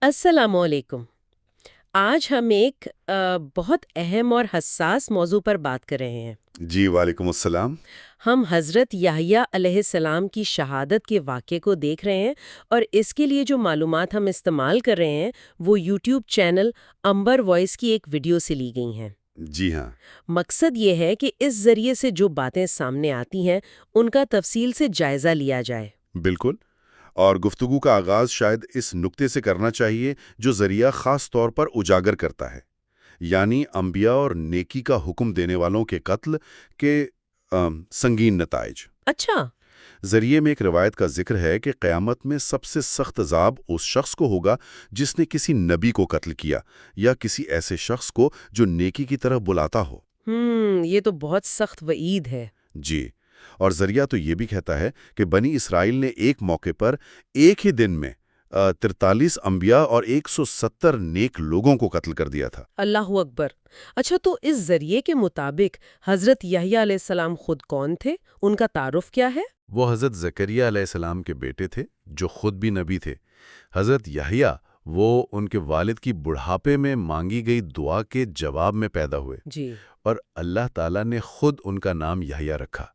السلام علیکم۔ آج ہم ایک بہت اہم اور حساس موضوع پر بات کر رہے ہیں۔ جی وعلیکم السلام۔ ہم حضرت یحییٰ علیہ السلام کی شہادت کے واقعے کو دیکھ رہے ہیں، اور اس کے لیے جو معلومات ہم استعمال کر رہے ہیں وہ یوٹیوب چینل امبر وائس کی ایک ویڈیو سے لی گئی ہیں۔ جی ہاں۔ مقصد یہ ہے کہ اس ذریعے سے جو باتیں سامنے آتی ہیں ان کا تفصیل سے جائزہ لیا جائے۔ بالکل۔ اور گفتگو کا آغاز شاید اس نکتے سے کرنا چاہیے جو ذریعہ خاص طور پر اجاگر کرتا ہے، یعنی انبیاء اور نیکی کا حکم دینے والوں کے قتل کے سنگین نتائج۔ اچھا۔ ذریعے میں ایک روایت کا ذکر ہے کہ قیامت میں سب سے سخت عذاب اس شخص کو ہوگا جس نے کسی نبی کو قتل کیا یا کسی ایسے شخص کو جو نیکی کی طرف بلاتا ہو۔ یہ تو بہت سخت وعید ہے۔ جی، اور ذریعہ تو یہ بھی کہتا ہے کہ بنی اسرائیل نے ایک موقع پر ایک ہی دن میں 43 انبیاء اور 170 نیک لوگوں کو قتل کر دیا تھا۔ اللہ اکبر۔ اچھا، تو اس ذریعے کے مطابق حضرت یحییٰ علیہ السلام خود کون تھے؟ ان کا تعارف کیا ہے؟ وہ حضرت زکریا علیہ السلام کے بیٹے تھے جو خود بھی نبی تھے۔ حضرت یحییٰ وہ ان کے والد کی بڑھاپے میں مانگی گئی دعا کے جواب میں پیدا ہوئے، جی۔ اور اللہ تعالیٰ نے خود ان کا نام یحییٰ رکھا۔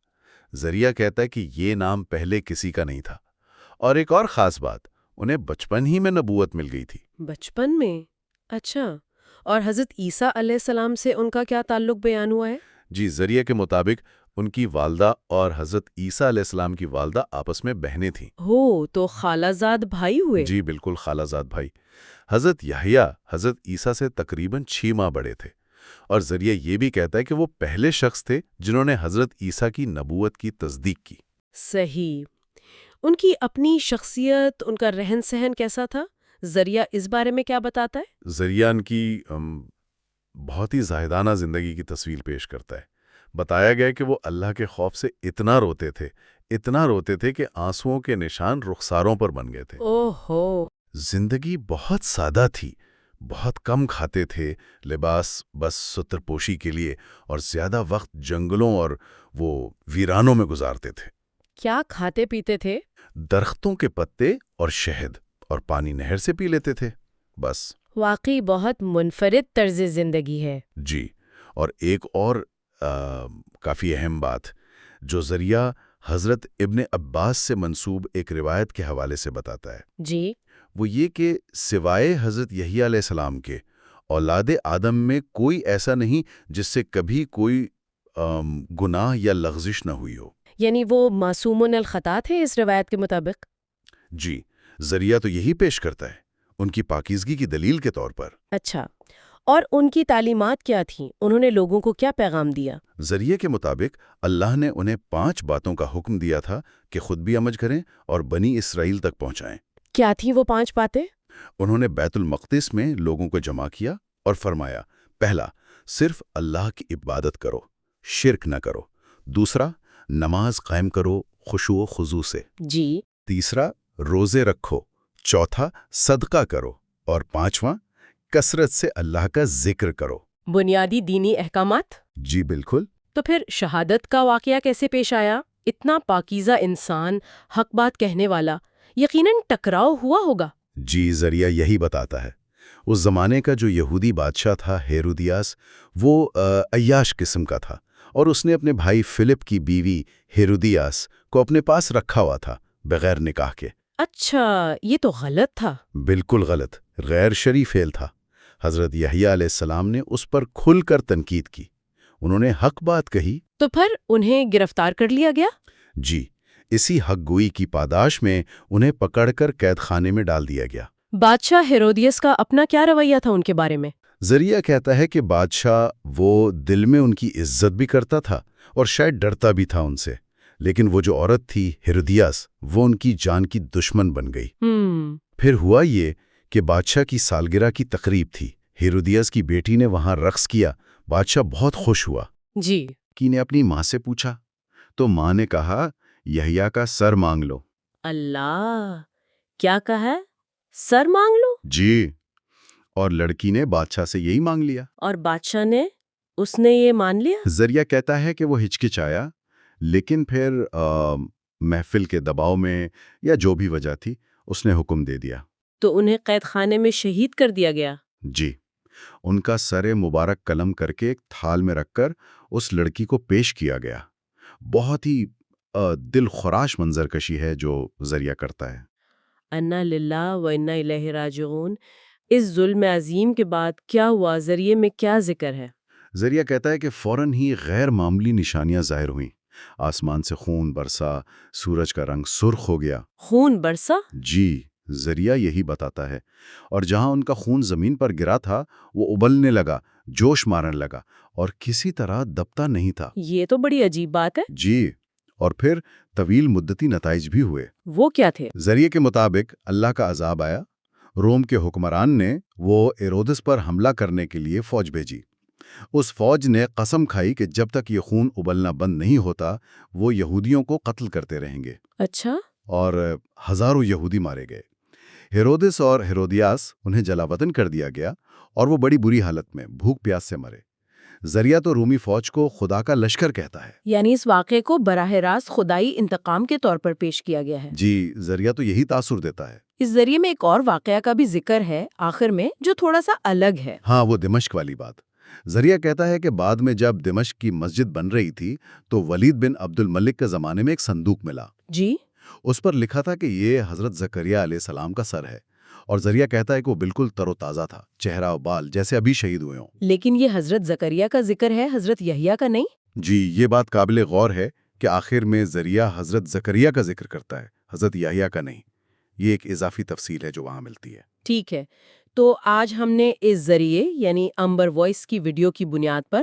ذریعہ کہتا ہے کہ یہ نام پہلے کسی کا نہیں تھا۔ اور ایک اور خاص بات، انہیں بچپن ہی میں نبوت مل گئی تھی۔ بچپن میں؟ اچھا، اور حضرت عیسیٰ علیہ السلام سے ان کا کیا تعلق بیان ہوا ہے؟ جی، ذریعہ کے مطابق ان کی والدہ اور حضرت عیسیٰ علیہ السلام کی والدہ آپس میں بہنیں تھیں۔ ہو، تو خالہ زاد بھائی ہوئے؟ جی بالکل، خالہ زاد بھائی۔ حضرت یحییٰ حضرت عیسیٰ سے تقریباً 6 ماہ بڑے تھے، اور ذریعہ یہ بھی کہتا ہے کہ وہ پہلے شخص تھے جنہوں نے حضرت عیسیٰ کی نبوت کی تصدیق کی۔ صحیح۔ ان کی اپنی شخصیت، ان کا رہن سہن کیسا تھا؟ ذریعہ اس بارے میں کیا بتاتا ہے؟ ذریعہ ان کی بہت ہی زاہدانہ زندگی کی تصویر پیش کرتا ہے۔ بتایا گیا کہ وہ اللہ کے خوف سے اتنا روتے تھے کہ آنسوؤں کے نشان رخساروں پر بن گئے تھے۔ اوہو۔ زندگی بہت سادہ تھی، بہت کم کھاتے تھے، لباس بس ستر پوشی کے لیے، اور زیادہ وقت جنگلوں اور وہ ویرانوں میں گزارتے تھے۔ کیا کھاتے پیتے تھے؟ درختوں کے پتے اور شہد، اور پانی نہر سے پی لیتے تھے، بس۔ واقعی بہت منفرد طرز زندگی ہے۔ جی، اور ایک اور کافی اہم بات جو ذریعہ حضرت ابن عباس سے منسوب ایک روایت کے حوالے سے بتاتا ہے، جی۔ وہ یہ کہ سوائے حضرت یحییٰ علیہ السلام کے اولاد آدم میں کوئی ایسا نہیں جس سے کبھی کوئی گناہ یا لغزش نہ ہوئی ہو۔ یعنی وہ معصومون الخطا تھے اس روایت کے مطابق؟ جی، ذریعہ تو یہی پیش کرتا ہے، ان کی پاکیزگی کی دلیل کے طور پر۔ اچھا، اور ان کی تعلیمات کیا تھیں؟ انہوں نے لوگوں کو کیا پیغام دیا؟ ذریعے کے مطابق اللہ نے انہیں 5 باتوں کا حکم دیا تھا کہ خود بھی عمل کریں اور بنی اسرائیل تک پہنچائیں۔ کیا تھیں وہ 5 باتیں؟ انہوں نے بیت المقدس میں لوگوں کو جمع کیا اور فرمایا، پہلا، صرف اللہ کی عبادت کرو، شرک نہ کرو۔ دوسرا، نماز قائم کرو خشوع و خضوع سے۔ جی۔ تیسرا، روزے رکھو۔ چوتھا، صدقہ کرو۔ اور 5واں، کثرت سے اللہ کا ذکر کرو۔ بنیادی دینی احکامات؟ جی بالکل۔ تو پھر شہادت کا واقعہ کیسے پیش آیا؟ اتنا پاکیزہ انسان، حق بات کہنے والا، یقیناً ٹکراؤ ہوا ہوگا۔ جی، ذریعہ یہی بتاتا ہے۔ اس زمانے کا جو یہودی بادشاہ تھا ہیرودیاس، وہ عیاش قسم کا تھا، اور اس نے اپنے بھائی فلپ کی بیوی ہیرودیاس کو اپنے پاس رکھا ہوا تھا بغیر نکاح کے۔ اچھا، یہ تو غلط تھا۔ بالکل غلط، غیر شرعی فعل تھا۔ حضرت یحییٰ علیہ السلام نے اس پر کھل کر تنقید کی، انہوں نے حق بات کہی۔ تو پھر انہیں گرفتار کر لیا گیا؟ جی، اسی حق گوئی کی پاداش میں انہیں پکڑ کر قید خانے میں ڈال دیا گیا۔ بادشاہ ہیرودیس کا اپنا کیا رویہ تھا ان کے بارے میں؟ ذریعہ کہتا ہے کہ بادشاہ وہ دل میں ان کی عزت بھی کرتا تھا اور شاید ڈرتا بھی تھا ان سے، لیکن وہ جو عورت تھی ہیرودیاس، وہ ان کی جان کی دشمن بن گئی۔ پھر ہوا یہ کہ بادشاہ کی سالگرہ کی تقریب تھی، ہیرودیاس کی بیٹی نے وہاں رقص کیا، بادشاہ بہت خوش ہوا۔ جی۔ کی نے اپنی ماں سے پوچھا تو ماں نے کہا، یحییٰ کا سر مانگ لو۔ اللہ، کیا کہا ہے؟ سر مانگ لو؟ جی، اور لڑکی نے بادشاہ سے یہی مانگ لیا۔ اور بادشاہ نے؟ اس نے یہ مان لیا؟ ذریعہ کہتا ہے کہ وہ ہچکچایا، لیکن پھر محفل کے دباؤ میں یا جو بھی وجہ تھی، اس نے حکم دے دیا۔ تو انہیں قید خانے میں شہید کر دیا گیا؟ جی، ان کا سر مبارک قلم کر کے ایک تھال میں رکھ کر اس لڑکی کو پیش کیا گیا۔ بہت ہی دل خراش منظر کشی ہے جو ذریعہ کرتا ہے۔ انا للہ و انا الیہ راجعون۔ اس ظلم عظیم کے بعد کیا ہوا؟ ذریعے میں کیا ذکر ہے؟ ذریعہ کہتا ہے کہ فوراً ہی غیر معمولی نشانیاں ظاہر ہوئیں۔ آسمان سے خون برسا، سورج کا رنگ سرخ ہو گیا۔ خون برسا؟ جی، ذریعہ یہی بتاتا ہے۔ اور جہاں ان کا خون زمین پر گرا تھا وہ ابلنے لگا، جوش مارنے لگا اور کسی طرح دبتا نہیں تھا۔ یہ تو بڑی عجیب بات ہے۔ جی، اور پھر طویل مدتی نتائج بھی ہوئے۔ وہ کیا تھے؟ ذریعے کے مطابق اللہ کا عذاب آیا۔ روم کے حکمران نے وہ ہیرودس پر حملہ کرنے کے لیے فوج بھیجی۔ اس فوج نے قسم کھائی کہ جب تک یہ خون ابلنا بند نہیں ہوتا وہ یہودیوں کو قتل کرتے رہیں گے۔ اچھا۔ اور ہزاروں یہودی مارے گئے۔ ہیرودس اور ہیرودیاس انہیں جلا وطن کر دیا گیا اور وہ بڑی بری حالت میں بھوک پیاس سے مرے۔ ذریعہ تو رومی فوج کو خدا کا لشکر کہتا ہے۔ یعنی اس واقعے کو براہ راست خدائی انتقام کے طور پر پیش کیا گیا ہے۔ جی، ذریعہ تو یہی تاثر دیتا ہے۔ اس ذریعے میں ایک اور واقعہ کا بھی ذکر ہے آخر میں، جو تھوڑا سا الگ ہے۔ ہاں، وہ دمشق والی بات۔ ذریعہ کہتا ہے کہ بعد میں جب دمشق کی مسجد بن رہی تھی تو ولید بن عبد الملک کے زمانے میں ایک صندوق ملا۔ جی۔ اس پر لکھا تھا کہ یہ حضرت زکریا علیہ السلام کا سر ہے، اور ذریعہ کہتا ہے کہ وہ بالکل تر و تازہ تھا، چہرہ و بال جیسے ابھی شہید ہوئے ہوں۔ لیکن یہ حضرت زکریا کا ذکر ہے، حضرت یحییٰ کا نہیں؟ جی، یہ بات قابل غور ہے کہ آخر میں ذریعہ حضرت زکریا کا ذکر کرتا ہے، حضرت یحییٰ کا نہیں۔ یہ ایک اضافی تفصیل ہے جو وہاں ملتی ہے۔ ٹھیک ہے، تو آج ہم نے اس ذریعے یعنی امبر وائس کی ویڈیو کی بنیاد پر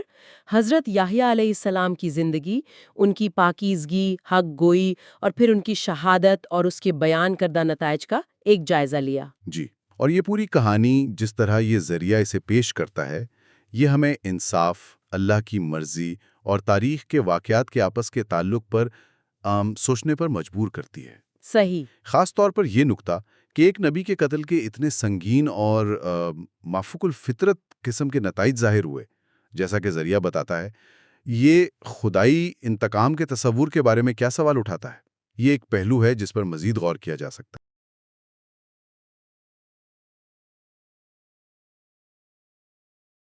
حضرت یحییٰ علیہ السلام کی زندگی، ان کی پاکیزگی، حق گوئی اور پھر ان کی شہادت اور اس کے بیان کردہ نتائج کا ایک جائزہ لیا۔ جی، اور یہ پوری کہانی جس طرح یہ ذریعہ اسے پیش کرتا ہے، یہ ہمیں انصاف، اللہ کی مرضی اور تاریخ کے واقعات کے آپس کے تعلق پر سوچنے پر مجبور کرتی ہے۔ صحیح۔ خاص طور پر یہ نکتہ کہ ایک نبی کے قتل کے اتنے سنگین اور مافوق الفطرت قسم کے نتائج ظاہر ہوئے، جیسا کہ ذریعہ بتاتا ہے، یہ خدائی انتقام کے تصور کے بارے میں کیا سوال اٹھاتا ہے؟ یہ ایک پہلو ہے جس پر مزید غور کیا جا سکتا ہے۔